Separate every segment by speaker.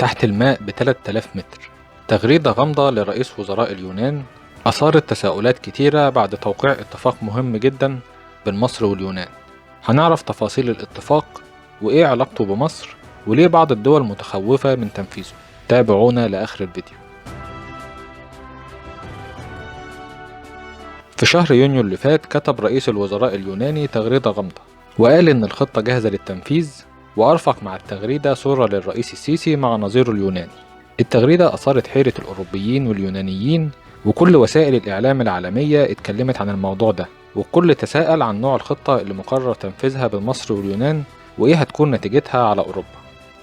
Speaker 1: تحت الماء ب3000 متر. تغريدة غامضة لرئيس وزراء اليونان أثارت تساؤلات كتيرة بعد توقيع اتفاق مهم جدا بين مصر واليونان. هنعرف تفاصيل الاتفاق وإيه علاقته بمصر وليه بعض الدول متخوفة من تنفيذه. تابعونا لآخر الفيديو. في شهر يونيو اللي فات كتب رئيس الوزراء اليوناني تغريدة غامضة وقال إن الخطة جاهزة للتنفيذ، وأرفق مع التغريدة صورة للرئيس السيسي مع نظيره اليوناني. التغريدة أثارت حيرة الأوروبيين واليونانيين، وكل وسائل الإعلام العالمية اتكلمت عن الموضوع ده، والكل تساءل عن نوع الخطة اللي مقرر تنفيذها بين مصر واليونان وإيه هتكون نتيجتها على أوروبا.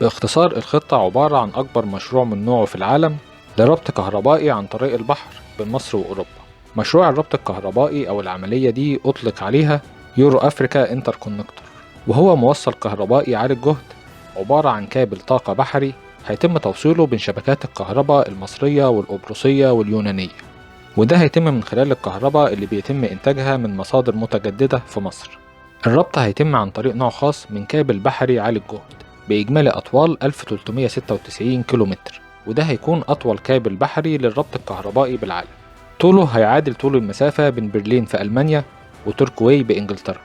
Speaker 1: باختصار، الخطة عبارة عن أكبر مشروع من نوعه في العالم لربط كهربائي عن طريق البحر بين مصر وأوروبا. مشروع الربط الكهربائي أو العملية دي أطلق عليها يورو أفريكا انتركونكتور، وهو موصل كهربائي عالي الجهد عبارة عن كابل طاقة بحري هيتم توصيله بين شبكات الكهرباء المصرية والقبرصية واليونانية، وده هيتم من خلال الكهرباء اللي بيتم إنتاجها من مصادر متجددة في مصر. الربط هيتم عن طريق نوع خاص من كابل بحري عالي الجهد بإجمالي أطوال 1396 كيلومتر، وده هيكون أطول كابل بحري للربط الكهربائي بالعالم. طوله هيعادل طول المسافة بين برلين في ألمانيا وتوركواي بإنجلترا.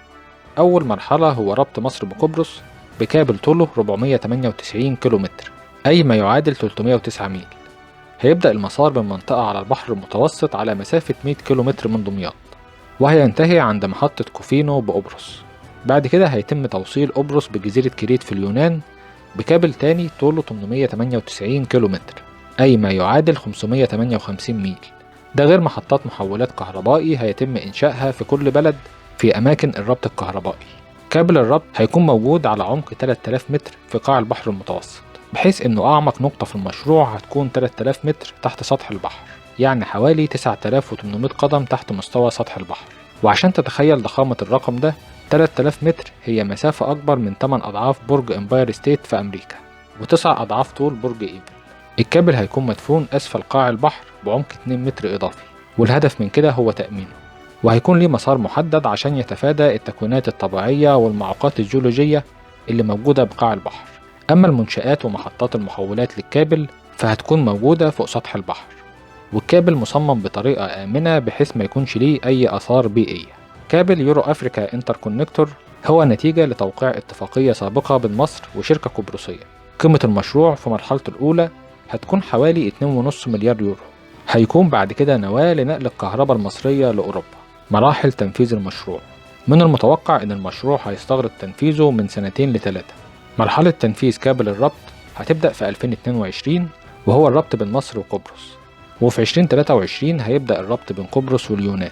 Speaker 1: أول مرحلة هو ربط مصر بقبرص بكابل طوله 498 كيلومتر، أي ما يعادل 309 ميل. هيبدأ المسار من منطقة على البحر المتوسط على مسافة 100 كيلومتر من دمياط، وهينتهي عند محطة كوفينو بقبرص. بعد كده هيتم توصيل قبرص بجزيرة كريت في اليونان بكابل تاني طوله 898 كيلومتر، أي ما يعادل 558 ميل. ده غير محطات محولات كهربائي هيتم إنشائها في كل بلد في أماكن الربط الكهربائي. كابل الربط هيكون موجود على عمق 3000 متر في قاع البحر المتوسط، بحيث إنه أعمق نقطة في المشروع هتكون 3000 متر تحت سطح البحر، يعني حوالي 9800 قدم تحت مستوى سطح البحر. وعشان تتخيل ضخامة الرقم ده، 3000 متر هي مسافة أكبر من 8 أضعاف برج إمباير ستيت في أمريكا، و9 أضعاف طول برج إيفل. الكابل هيكون مدفون أسفل قاع البحر بعمق 2 متر إضافي، والهدف من كده هو تأمينه، وهيكون ليه مسار محدد عشان يتفادى التكوينات الطبيعية والمعوقات الجيولوجية اللي موجودة بقاع البحر. أما المنشآت ومحطات المحولات للكابل فهتكون موجودة فوق سطح البحر، والكابل مصمم بطريقة آمنة بحيث ما يكونش ليه أي آثار بيئية. كابل يورو أفريكا انتركونكتور هو نتيجة لتوقيع اتفاقية سابقة بين مصر وشركة قبرصية. قيمة المشروع في مرحلته الأولى هتكون حوالي 2.5 مليار يورو. هيكون بعد كده نواة لنقل الكهرباء المصرية لأوروبا. مراحل تنفيذ المشروع: من المتوقع أن المشروع هيستغرق تنفيذه من 2 ل3. مرحلة تنفيذ كابل الربط هتبدأ في 2022، وهو الربط بين مصر وقبرص، وفي 2023 هيبدأ الربط بين قبرص واليونان،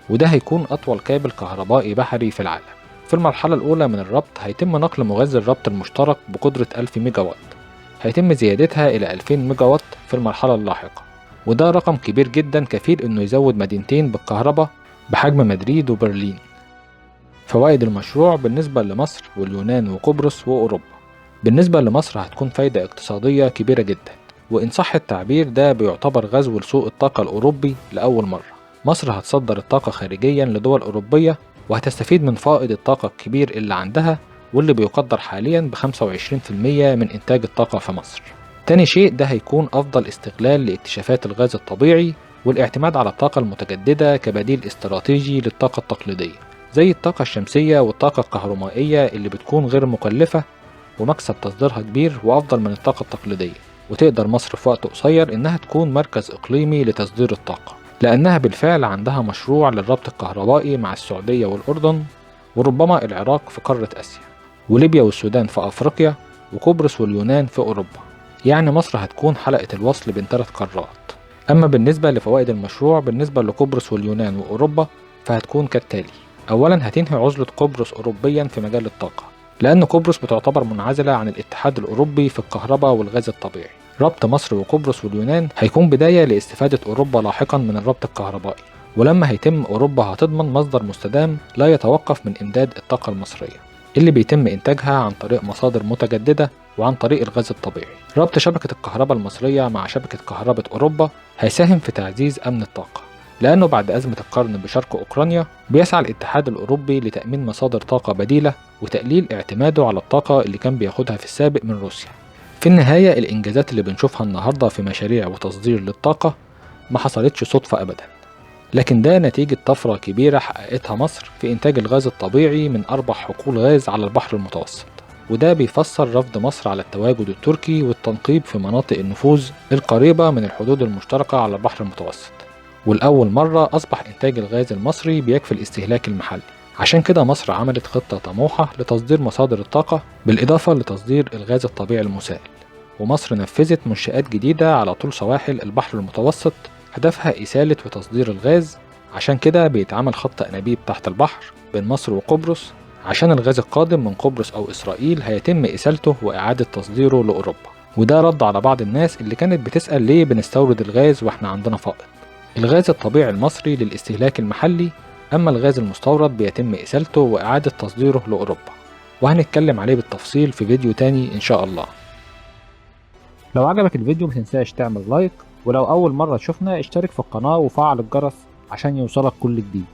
Speaker 1: وده هيكون أطول كابل كهربائي بحري في العالم. في المرحلة الأولى من الربط هيتم نقل مغذي الربط المشترك بقدرة 1000 ميجا وات، هيتم زيادتها إلى 2000 ميجا وات في المرحلة اللاحقة، وده رقم كبير جدا كفيل إنه يزود مدينتين بالكهرباء بحجم مدريد وبرلين. فوائد المشروع بالنسبة لمصر واليونان وقبرص وأوروبا: بالنسبة لمصر هتكون فايدة اقتصادية كبيرة جدا، وإن صح التعبير ده بيعتبر غزو لسوق الطاقة الأوروبي لأول مرة. مصر هتصدر الطاقة خارجيا لدول أوروبية، وهتستفيد من فائض الطاقة الكبير اللي عندها، واللي بيقدر حاليا ب25% من إنتاج الطاقة في مصر. تاني شيء، ده هيكون أفضل استغلال لاكتشافات الغاز الطبيعي والاعتماد على الطاقة المتجددة كبديل استراتيجي للطاقة التقليدية زي الطاقة الشمسية والطاقة الكهرومائية اللي بتكون غير مكلفة ومكسب تصديرها كبير وأفضل من الطاقة التقليدية. وتقدر مصر في وقت قصير إنها تكون مركز إقليمي لتصدير الطاقة، لأنها بالفعل عندها مشروع للربط الكهربائي مع السعودية والأردن، وربما العراق في قارة آسيا، وليبيا والسودان في أفريقيا، وقبرص واليونان في أوروبا. يعني مصر هتكون حلقة الوصل بين 3 قارات. أما بالنسبة لفوائد المشروع بالنسبة لقبرص واليونان وأوروبا فهتكون كالتالي: أولا، هتنهي عزلة قبرص أوروبيا في مجال الطاقة، لأن قبرص بتعتبر منعزلة عن الاتحاد الأوروبي في الكهرباء والغاز الطبيعي. ربط مصر وقبرص واليونان هيكون بداية لاستفادة أوروبا لاحقا من الربط الكهربائي، ولما هيتم أوروبا هتضمن مصدر مستدام لا يتوقف من إمداد الطاقة المصرية اللي بيتم إنتاجها عن طريق مصادر متجددة وعن طريق الغاز الطبيعي. ربط شبكة الكهرباء المصرية مع شبكة كهرباء أوروبا هيساهم في تعزيز أمن الطاقة، لأنه بعد أزمة القرن بشرق أوكرانيا بيسعى الاتحاد الأوروبي لتأمين مصادر طاقة بديلة وتقليل اعتماده على الطاقة اللي كان بياخدها في السابق من روسيا. في النهاية الإنجازات اللي بنشوفها النهاردة في مشاريع وتصدير للطاقة ما حصلتش صدفة أبدا، لكن ده نتيجة طفرة كبيرة حققتها مصر في إنتاج الغاز الطبيعي من 4 حقول غاز على البحر المتوسط. وده بيفسر رفض مصر على التواجد التركي والتنقيب في مناطق النفوذ القريبة من الحدود المشتركة على البحر المتوسط. والأول مرة أصبح إنتاج الغاز المصري بيكفي الاستهلاك المحلي. عشان كده مصر عملت خطة طموحة لتصدير مصادر الطاقة بالإضافة لتصدير الغاز الطبيعي المسال. ومصر نفذت منشآت جديدة على طول سواحل البحر المتوسط هدفها إسالة وتصدير الغاز. عشان كده بيتعمل خط أنابيب تحت البحر بين مصر وقبرص، عشان الغاز القادم من قبرص أو إسرائيل هيتم إسالته وإعادة تصديره لأوروبا. وده رد على بعض الناس اللي كانت بتسأل ليه بنستورد الغاز وإحنا عندنا فائض. الغاز الطبيعي المصري للاستهلاك المحلي، أما الغاز المستورد بيتم إسالته وإعادة تصديره لأوروبا، وهنتكلم عليه بالتفصيل في فيديو تاني إن شاء الله.
Speaker 2: لو عجبك الفيديو متنساش تعمل لايك، ولو أول مرة تشوفنا اشترك في القناة وفعل الجرس عشان يوصلك كل جديد.